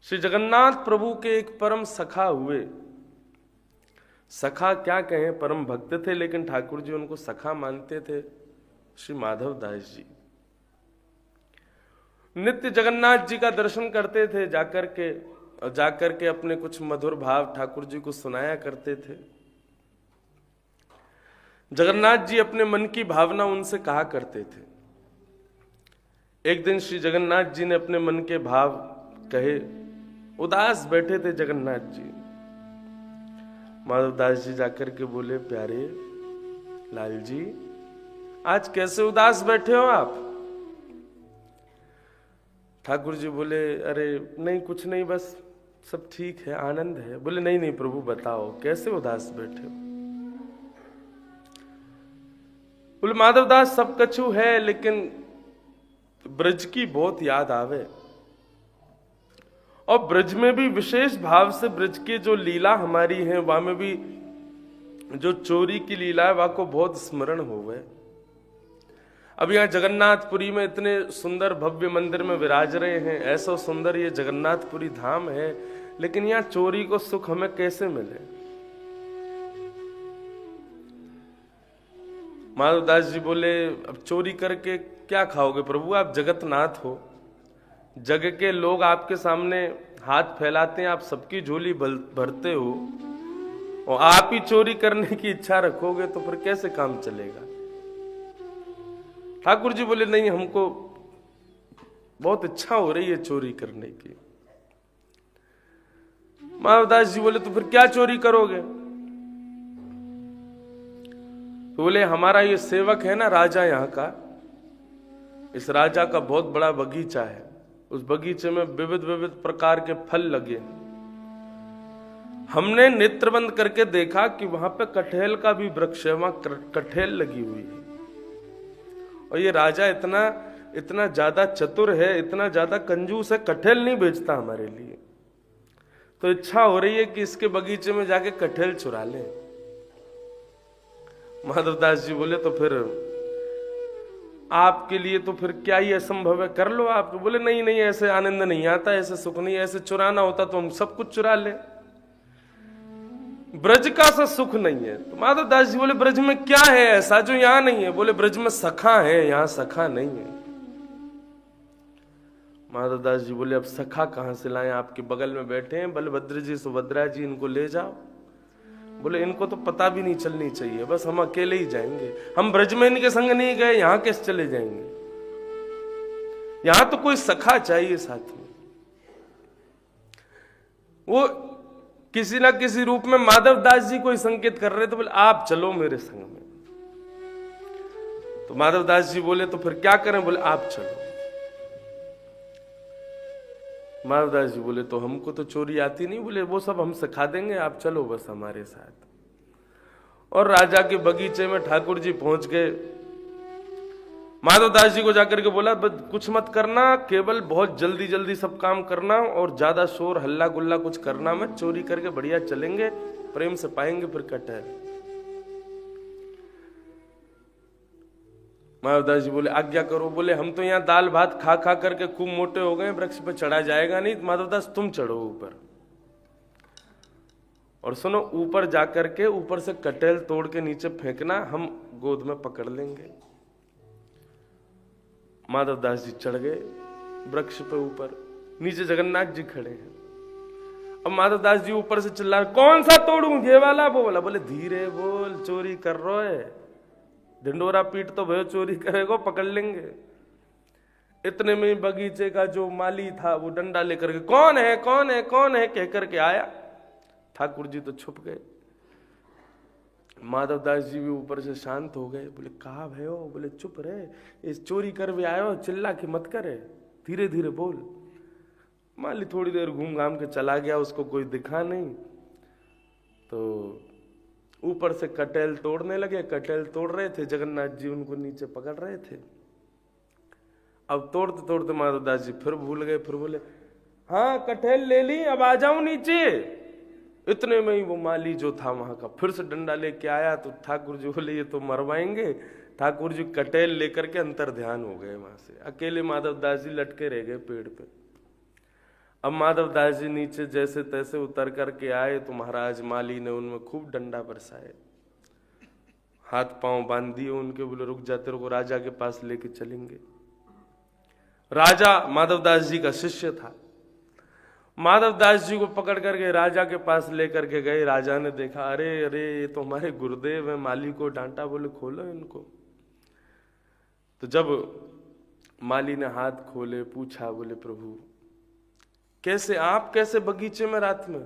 श्री जगन्नाथ प्रभु के एक परम सखा हुए। सखा क्या कहें, परम भक्त थे, लेकिन ठाकुर जी उनको सखा मानते थे। श्री माधव दास जी नित्य जगन्नाथ जी का दर्शन करते थे, जाकर के अपने कुछ मधुर भाव ठाकुर जी को सुनाया करते थे। जगन्नाथ जी अपने मन की भावना उनसे कहा करते थे। एक दिन श्री जगन्नाथ जी ने अपने मन के भाव कहे। उदास बैठे थे जगन्नाथ जी। माधव दास जी जाकर के बोले, प्यारे लाल जी, आज कैसे उदास बैठे हो आप? ठाकुर जी बोले, अरे नहीं, कुछ नहीं, बस सब ठीक है, आनंद है। बोले, नहीं नहीं प्रभु, बताओ कैसे उदास बैठे हो? बोले, माधव दास सब कछु है, लेकिन ब्रज की बहुत याद आवे, और ब्रज में भी विशेष भाव से ब्रज की जो लीला हमारी है, वहां में भी जो चोरी की लीला है, वहां को बहुत स्मरण हो गए। अब यहाँ जगन्नाथपुरी में इतने सुंदर भव्य मंदिर में विराज रहे हैं, ऐसा सुंदर ये जगन्नाथपुरी धाम है, लेकिन यहाँ चोरी को सुख हमें कैसे मिले? माधवदास जी बोले, अब चोरी करके क्या खाओगे प्रभु? आप जगतनाथ हो, जग के लोग आपके सामने हाथ फैलाते हैं, आप सबकी झोली भरते हो, और आप ही चोरी करने की इच्छा रखोगे तो फिर कैसे काम चलेगा? ठाकुर जी बोले, नहीं, हमको बहुत इच्छा हो रही है चोरी करने की। माधवदास जी बोले, तो फिर क्या चोरी करोगे? तो बोले, हमारा ये सेवक है ना राजा यहाँ का, इस राजा का बहुत बड़ा बगीचा है, उस बगीचे में विविध विविध प्रकार के फल लगे। हमने नेत्र बंद करके देखा कि वहां पे कटहल का भी वृक्ष है, वहां कटहल लगी हुई है, और ये राजा इतना ज्यादा चतुर है, इतना ज्यादा कंजूस है, कटहल नहीं बेचता हमारे लिए। तो इच्छा हो रही है कि इसके बगीचे में जाके कटहल चुरा लें। माधवदास जी बोले, तो फिर आपके लिए तो फिर क्या ही असंभव है, कर लो आप। बोले, नहीं नहीं, ऐसे आनंद नहीं आता, ऐसे सुख नहीं, ऐसे चुराना होता तो हम सब कुछ चुरा ले। ब्रज का सा सुख नहीं है। तो माधवदास जी बोले, ब्रज में क्या है ऐसा जो यहां नहीं है? बोले, ब्रज में सखा है, यहां सखा नहीं है। माधवदास जी बोले, अब सखा कहां से लाएं? आपके बगल में बैठे हैं बलभद्र जी, सुभद्रा जी, इनको ले जाओ। बोले, इनको तो पता भी नहीं चलनी चाहिए, बस हम अकेले ही जाएंगे, हम ब्रज में इनके संग नहीं गए, यहां कैसे चले जाएंगे? यहां तो कोई सखा चाहिए साथ में। वो किसी ना किसी रूप में माधवदास जी को संकेत कर रहे, तो बोले, आप चलो मेरे संग में। तो माधवदास जी बोले, तो फिर क्या करें? बोले, आप चलो। माधवदास जी बोले, तो हमको तो चोरी आती नहीं। बोले, वो सब हम सिखा देंगे, आप चलो बस हमारे साथ। और राजा के बगीचे में ठाकुर जी पहुंच गए। माधवदास जी को जाकर के बोला, कुछ मत करना, केवल बहुत जल्दी जल्दी सब काम करना, और ज्यादा शोर हल्ला गुल्ला कुछ करना मत, चोरी करके बढ़िया चलेंगे, प्रेम से पाएंगे फिर कटहल। माधवदास जी बोले, आज्ञा करो। बोले, हम तो यहाँ दाल भात खा खा करके खूब मोटे हो गए, वृक्ष पे चढ़ा जाएगा नहीं। माधवदास, तुम चढ़ो ऊपर, और सुनो, ऊपर जाकर के ऊपर से कटहल तोड़ के नीचे फेंकना, हम गोद में पकड़ लेंगे। माधवदास जी चढ़ गए वृक्ष पे ऊपर, नीचे जगन्नाथ जी खड़े हैं। अब माधवदास जी ऊपर से चिल्ला रहे, कौन सा तोड़ूं, ये वाला वो वाला? बोले, धीरे बोल, चोरी कर रहे है, ढिंडोरा पीट तो भयो, चोरी करेगो, पकड़ लेंगे। इतने में बगीचे का जो माली था वो डंडा लेकर के, कौन है कौन है कौन है कह करके आया। ठाकुर जी तो छुप गए। माधवदास जी भी ऊपर से शांत हो गए। बोले, कहा भयो? बोले, चुप रहे, इस चोरी कर भी आयो, चिल्ला के मत करे, धीरे धीरे बोल। माली थोड़ी देर घूम घाम के चला गया, उसको कोई दिखा नहीं। तो ऊपर से कटहल तोड़ने लगे। कटहल तोड़ रहे थे, जगन्नाथ जी उनको नीचे पकड़ रहे थे। अब तोड़ते तोड़ते माधवदास जी फिर भूल गए, फिर बोले, हाँ कटहल ले ली, अब आ जाऊं नीचे। इतने में ही वो माली जो था वहां का फिर से डंडा लेके आया। तो ठाकुर जी बोले, ये तो मरवाएंगे। ठाकुर जी कटहल लेकर के अंतर ध्यान हो गए। वहां से अकेले माधवदास जी लटके रह गए पेड़ पे। अब माधव दास जी नीचे जैसे तैसे उतर करके आए तो महाराज माली ने उनमें खूब डंडा बरसाए, हाथ पांव बांध दिए उनके, बोले रुक जाते रुको, राजा के पास लेके चलेंगे। राजा माधव दास जी का शिष्य था, माधव दास जी को पकड़ करके राजा के पास लेकर के गए। राजा ने देखा, अरे अरे ये तो हमारे गुरुदेव है, माली को डांटा, बोले खोलो इनको। तो जब माली ने हाथ खोले, पूछा, बोले प्रभु कैसे, आप कैसे बगीचे में रात में?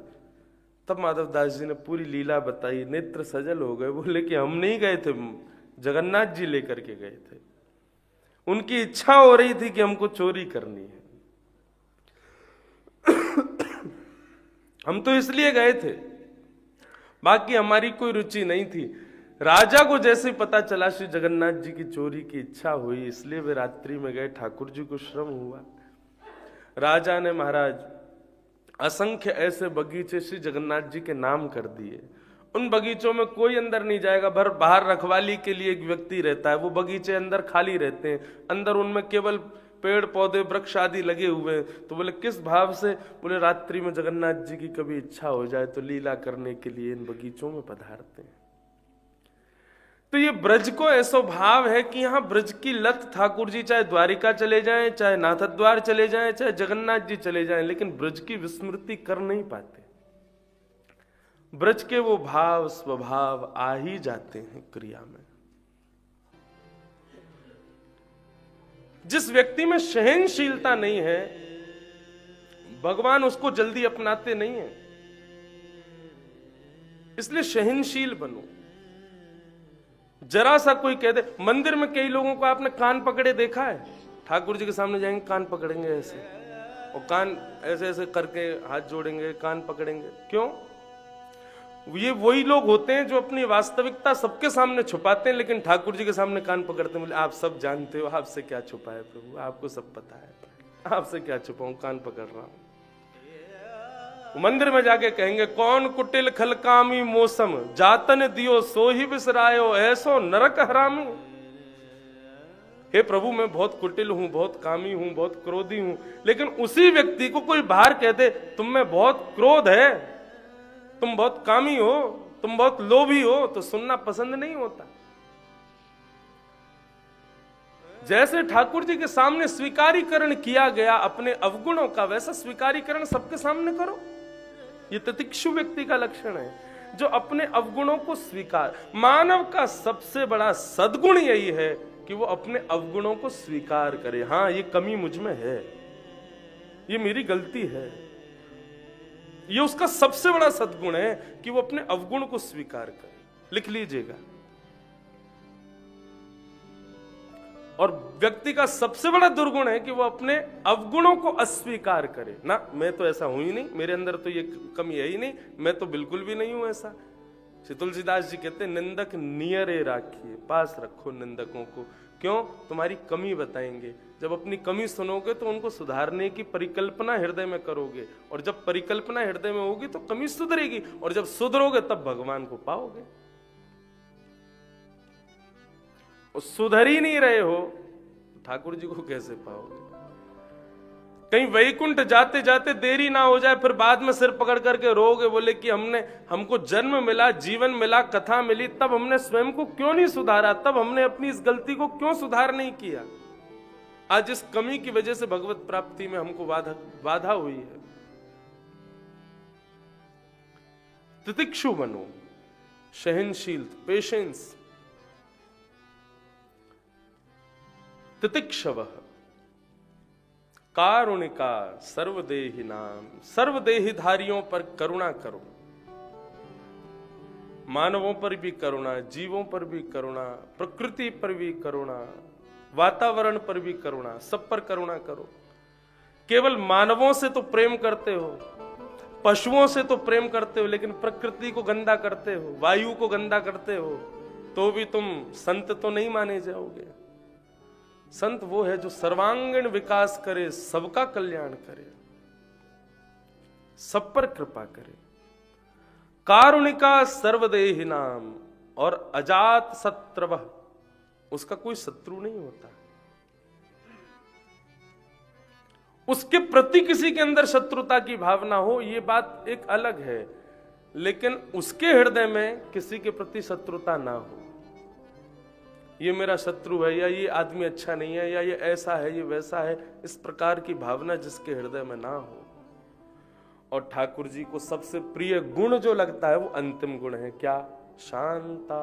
तब माधव दास जी ने पूरी लीला बताई, नेत्र सजल हो गए, बोले कि हम नहीं गए थे, जगन्नाथ जी लेकर के गए थे, उनकी इच्छा हो रही थी कि हमको चोरी करनी है, हम तो इसलिए गए थे, बाकी हमारी कोई रुचि नहीं थी। राजा को जैसे पता चला श्री जगन्नाथ जी की चोरी की इच्छा हुई, इसलिए वे रात्रि में गए, ठाकुर जी को श्रम हुआ। राजा ने महाराज असंख्य ऐसे बगीचे श्री जगन्नाथ जी के नाम कर दिए, उन बगीचों में कोई अंदर नहीं जाएगा, बाहर रखवाली के लिए एक व्यक्ति रहता है, वो बगीचे अंदर खाली रहते हैं, अंदर उनमें केवल पेड़ पौधे वृक्ष आदि लगे हुए हैं। तो बोले किस भाव से? बोले रात्रि में जगन्नाथ जी की कभी इच्छा हो जाए तो लीला करने के लिए इन बगीचों में पधारते हैं। तो ये ब्रज को ऐसा भाव है कि यहाँ ब्रज की लत, ठाकुर जी चाहे द्वारिका चले जाएं, चाहे नाथद्वार चले जाएं, चाहे जगन्नाथ जी चले जाएं, लेकिन ब्रज की विस्मृति कर नहीं पाते। ब्रज के वो भाव स्वभाव आ ही जाते हैं क्रिया में। जिस व्यक्ति में सहनशीलता नहीं है, भगवान उसको जल्दी अपनाते नहीं है, इसलिए सहनशील बनो। जरा सा कोई कह दे, मंदिर में कई लोगों को आपने कान पकड़े देखा है, ठाकुर जी के सामने जाएंगे कान पकड़ेंगे ऐसे, और कान ऐसे ऐसे करके हाथ जोड़ेंगे, कान पकड़ेंगे। क्यों? ये वही लोग होते हैं जो अपनी वास्तविकता सबके सामने छुपाते हैं, लेकिन ठाकुर जी के सामने कान पकड़ते हैं। बोले आप सब जानते हो, आपसे क्या छुपा है प्रभु, आपको सब पता है, आपसे क्या छुपाऊं, कान पकड़ रहा हूं। मंदिर में जाके कहेंगे, कौन कुटिल खलकामी मौसम, जातन दियो सो ही बिसरायो, ऐसो नरक हरामी। हे प्रभु मैं बहुत कुटिल हूं, बहुत कामी हूं, बहुत क्रोधी हूं, लेकिन उसी व्यक्ति को कोई बाहर कह दे तुम में बहुत क्रोध है, तुम बहुत कामी हो, तुम बहुत लोभी हो, तो सुनना पसंद नहीं होता। जैसे ठाकुर जी के सामने स्वीकारीकरण किया गया अपने अवगुणों का, वैसा स्वीकारीकरण सबके सामने करो। ये तितिक्षु व्यक्ति का लक्षण है, जो अपने अवगुणों को स्वीकार। मानव का सबसे बड़ा सद्गुण यही है कि वो अपने अवगुणों को स्वीकार करे। हाँ, ये कमी मुझ में है, ये मेरी गलती है, ये उसका सबसे बड़ा सद्गुण है कि वो अपने अवगुण को स्वीकार करे। लिख लीजिएगा। और व्यक्ति का सबसे बड़ा दुर्गुण है कि वो अपने अवगुणों को अस्वीकार करे। ना, मैं तो ऐसा हूं ही नहीं, मेरे अंदर तो ये कमी है ही नहीं, मैं तो बिल्कुल भी नहीं हूं ऐसा। श्री तुलसीदास जी कहते हैं, निंदक नियरे राखिए, पास रखो निंदकों को। क्यों? तुम्हारी कमी बताएंगे। जब अपनी कमी सुनोगे तो उनको सुधारने की परिकल्पना हृदय में करोगे, और जब परिकल्पना हृदय में होगी तो कमी सुधरेगी, और जब सुधरोगे तब भगवान को पाओगे। और सुधर ही नहीं रहे हो, ठाकुर जी को कैसे पाओगे? कहीं वैकुंठ जाते जाते देरी ना हो जाए, फिर बाद में सिर पकड़ करके रोगे, बोले कि हमको जन्म मिला, जीवन मिला, कथा मिली, तब हमने स्वयं को क्यों नहीं सुधारा, तब हमने अपनी इस गलती को क्यों सुधार नहीं किया। आज इस कमी की वजह से भगवत प्राप्ति में हमको बाधा हुई है। तितिक्षु बनो, सहनशील, पेशेंस। तितिक्षवः कारुणिका सर्वदेहि नाम, सर्वदेहिधारियों पर करुणा करो। मानवों पर भी करुणा, जीवों पर भी करुणा, प्रकृति पर भी करुणा, वातावरण पर भी करुणा, सब पर करुणा करो। केवल मानवों से तो प्रेम करते हो, पशुओं से तो प्रेम करते हो, लेकिन प्रकृति को गंदा करते हो, वायु को गंदा करते हो, तो भी तुम संत तो नहीं माने जाओगे। संत वो है जो सर्वांगीण विकास करे, सबका कल्याण करे, सब पर कृपा करे। कारुणिका सर्वदेहि नाम, और अजात शत्रवः, उसका कोई शत्रु नहीं होता। उसके प्रति किसी के अंदर शत्रुता की भावना हो, ये बात एक अलग है, लेकिन उसके हृदय में किसी के प्रति शत्रुता ना हो, ये मेरा शत्रु है, या ये आदमी अच्छा नहीं है, या ये ऐसा है, ये वैसा है, इस प्रकार की भावना जिसके हृदय में ना हो। और ठाकुर जी को सबसे प्रिय गुण जो लगता है वो अंतिम गुण है, क्या? शांता।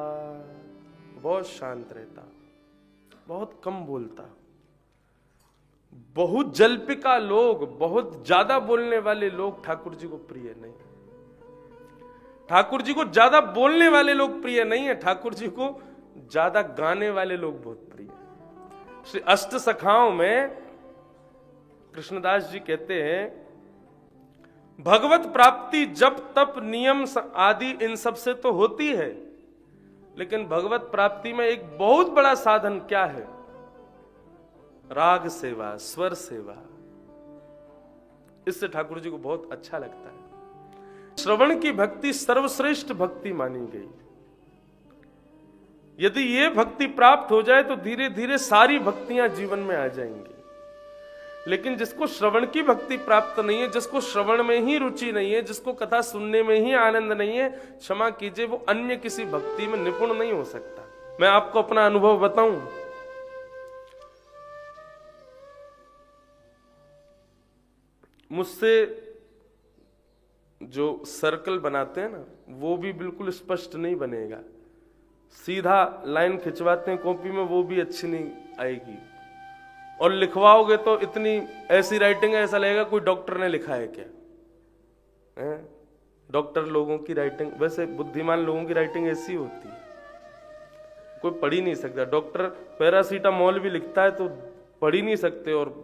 बहुत शांत रहता, बहुत कम बोलता। बहुत जल्पिका लोग, बहुत ज्यादा बोलने वाले लोग ठाकुर जी को प्रिय नहीं। ठाकुर जी को ज्यादा बोलने वाले लोग प्रिय नहीं है, ठाकुर जी को ज्यादा गाने वाले लोग बहुत प्रिय है। श्री अष्ट सखाओं में कृष्णदास जी कहते हैं, भगवत प्राप्ति जप तप नियम आदि इन सब से तो होती है, लेकिन भगवत प्राप्ति में एक बहुत बड़ा साधन क्या है? राग सेवा, स्वर सेवा। इससे ठाकुर जी को बहुत अच्छा लगता है। श्रवण की भक्ति सर्वश्रेष्ठ भक्ति मानी गई। यदि ये भक्ति प्राप्त हो जाए तो धीरे धीरे सारी भक्तियां जीवन में आ जाएंगी। लेकिन जिसको श्रवण की भक्ति प्राप्त नहीं है, जिसको श्रवण में ही रुचि नहीं है, जिसको कथा सुनने में ही आनंद नहीं है, क्षमा कीजिए, वो अन्य किसी भक्ति में निपुण नहीं हो सकता। मैं आपको अपना अनुभव बताऊं, मुझसे जो सर्कल बनाते हैं ना, वो भी बिल्कुल स्पष्ट नहीं बनेगा। सीधा लाइन खिंचवाते हैं कॉपी में, वो भी अच्छी नहीं आएगी। और लिखवाओगे तो इतनी ऐसी राइटिंग है, ऐसा लगेगा कोई डॉक्टर ने लिखा है क्या है? डॉक्टर लोगों की राइटिंग, वैसे बुद्धिमान लोगों की राइटिंग ऐसी होती है, कोई पढ़ ही नहीं सकता। डॉक्टर पैरासीटामोल भी लिखता है तो पढ़ ही नहीं सकते, और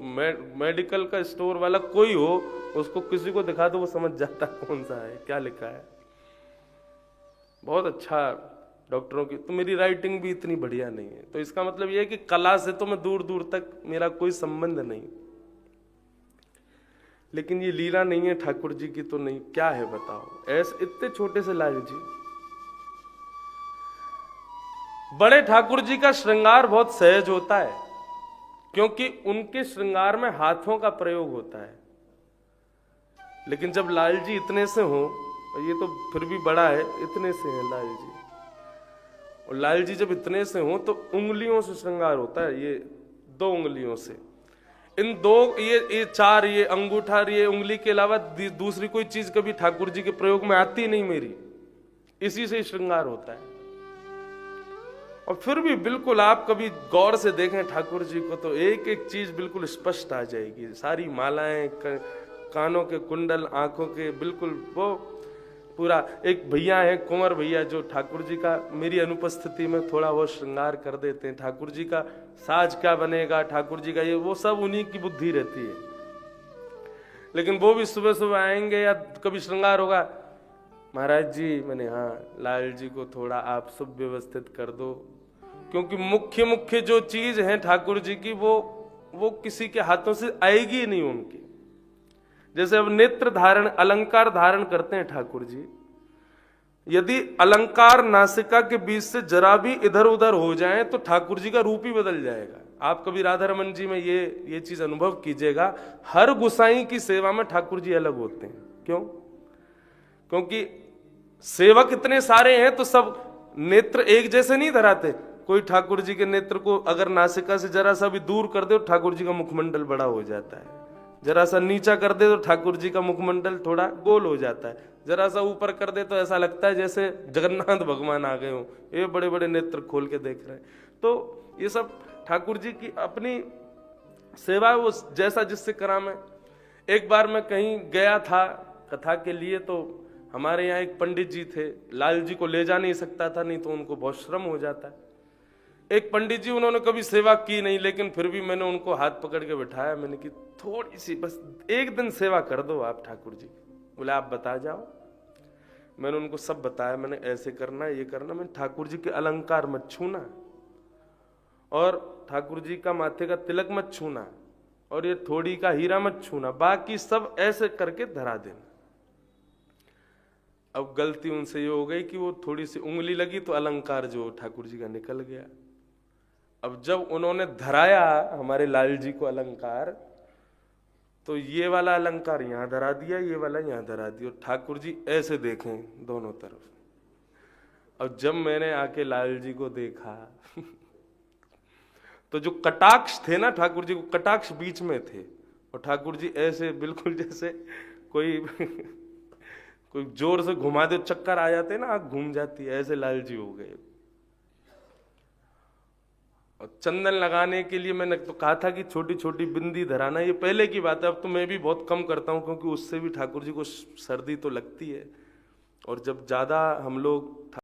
मेडिकल का स्टोर वाला कोई हो, उसको किसी को दिखा दो वो समझ जाता कौन सा है, क्या लिखा है। बहुत अच्छा डॉक्टरों की, तो मेरी राइटिंग भी इतनी बढ़िया नहीं है। तो इसका मतलब यह है कि कला से तो मैं दूर दूर तक मेरा कोई संबंध नहीं। लेकिन ये लीला नहीं है ठाकुर जी की, तो नहीं, क्या है बताओ। ऐसे इतने छोटे से लाल जी, बड़े ठाकुर जी का श्रृंगार बहुत सहज होता है, क्योंकि उनके श्रृंगार में हाथों का प्रयोग होता है। लेकिन जब लाल जी इतने से हो, ये तो फिर भी बड़ा है, इतने से है लाल जी, और लाल जी जब इतने से हो तो उंगलियों से श्रृंगार होता है, ये 2 उंगलियों से। इन 2 ये 4, ये अंगूठा, ये उंगली के अलावा दूसरी कोई चीज कभी ठाकुर जी के प्रयोग में आती नहीं मेरी, इसी से श्रृंगार होता है। और फिर भी बिल्कुल आप कभी गौर से देखें ठाकुर जी को तो एक एक चीज बिल्कुल स्पष्ट आ जाएगी। सारी मालाएं, कानों के कुंडल, आंखों के, बिल्कुल वो पूरा। एक भैया है कुंवर भैया, जो ठाकुर जी का मेरी अनुपस्थिति में थोड़ा वो श्रृंगार कर देते हैं। ठाकुर जी का साज क्या बनेगा, ठाकुर जी का ये वो सब उन्हीं की बुद्धि रहती है। लेकिन वो भी सुबह सुबह आएंगे या कभी श्रृंगार होगा, महाराज जी, मैंने हाँ लाल जी को थोड़ा आप सब व्यवस्थित कर दो, क्योंकि मुख्य मुख्य जो चीज है ठाकुर जी की वो किसी के हाथों से आएगी नहीं उनकी। जैसे अब नेत्र धारण, अलंकार धारण करते हैं ठाकुर जी, यदि अलंकार नासिका के बीच से जरा भी इधर उधर हो जाए तो ठाकुर जी का रूप ही बदल जाएगा। आप कभी राधा रमन जी में ये चीज अनुभव कीजिएगा, हर गुसाई की सेवा में ठाकुर जी अलग होते हैं। क्यों? क्योंकि सेवक इतने सारे हैं तो सब नेत्र एक जैसे नहीं धराते। कोई ठाकुर जी के नेत्र को अगर नासिका से जरा सा भी दूर कर दे तो ठाकुर जी का मुखमंडल बड़ा हो जाता है, जरा सा नीचा कर दे तो ठाकुर जी का मुखमंडल थोड़ा गोल हो जाता है, जरा सा ऊपर कर दे तो ऐसा लगता है जैसे जगन्नाथ भगवान आ गए हो, ये बड़े बड़े नेत्र खोल के देख रहे हैं। तो ये सब ठाकुर जी की अपनी सेवा, वो जैसा जिससे करा। मैं एक बार मैं कहीं गया था कथा के लिए, तो हमारे यहाँ एक पंडित जी थे, लाल जी को ले जा नहीं सकता था, नहीं तो उनको बहुत श्रम हो जाता है। एक पंडित जी, उन्होंने कभी सेवा की नहीं, लेकिन फिर भी मैंने उनको हाथ पकड़ के बिठाया। मैंने कि थोड़ी सी बस एक दिन सेवा कर दो आप ठाकुर जी। बोले आप बता जाओ। मैंने उनको सब बताया, मैंने ऐसे करना, ये करना। मैंने ठाकुर जी के अलंकार मत छूना, और ठाकुर जी का माथे का तिलक मत छूना, और ये थोड़ी का हीरा मत छूना, बाकी सब ऐसे करके धरा देना। अब गलती उनसे ये हो गई कि वो थोड़ी सी उंगली लगी तो अलंकार जो ठाकुर जी का निकल गया। अब जब उन्होंने धराया हमारे लाल जी को अलंकार, तो ये वाला अलंकार यहाँ धरा दिया, ये वाला यहाँ धरा दिया। ठाकुर जी ऐसे देखें दोनों तरफ। और जब मैंने आके लाल जी को देखा तो जो कटाक्ष थे ना ठाकुर जी को, कटाक्ष बीच में थे और ठाकुर जी ऐसे बिल्कुल जैसे कोई कोई जोर से घुमा दे, चक्कर आ जाते ना, आंख घूम जाती है, ऐसे लाल जी हो गए। और चंदन लगाने के लिए मैंने तो कहा था कि छोटी छोटी बिंदी धराना, ये पहले की बात है। अब तो मैं भी बहुत कम करता हूँ क्योंकि उससे भी ठाकुर जी को सर्दी तो लगती है। और जब ज्यादा हम लोग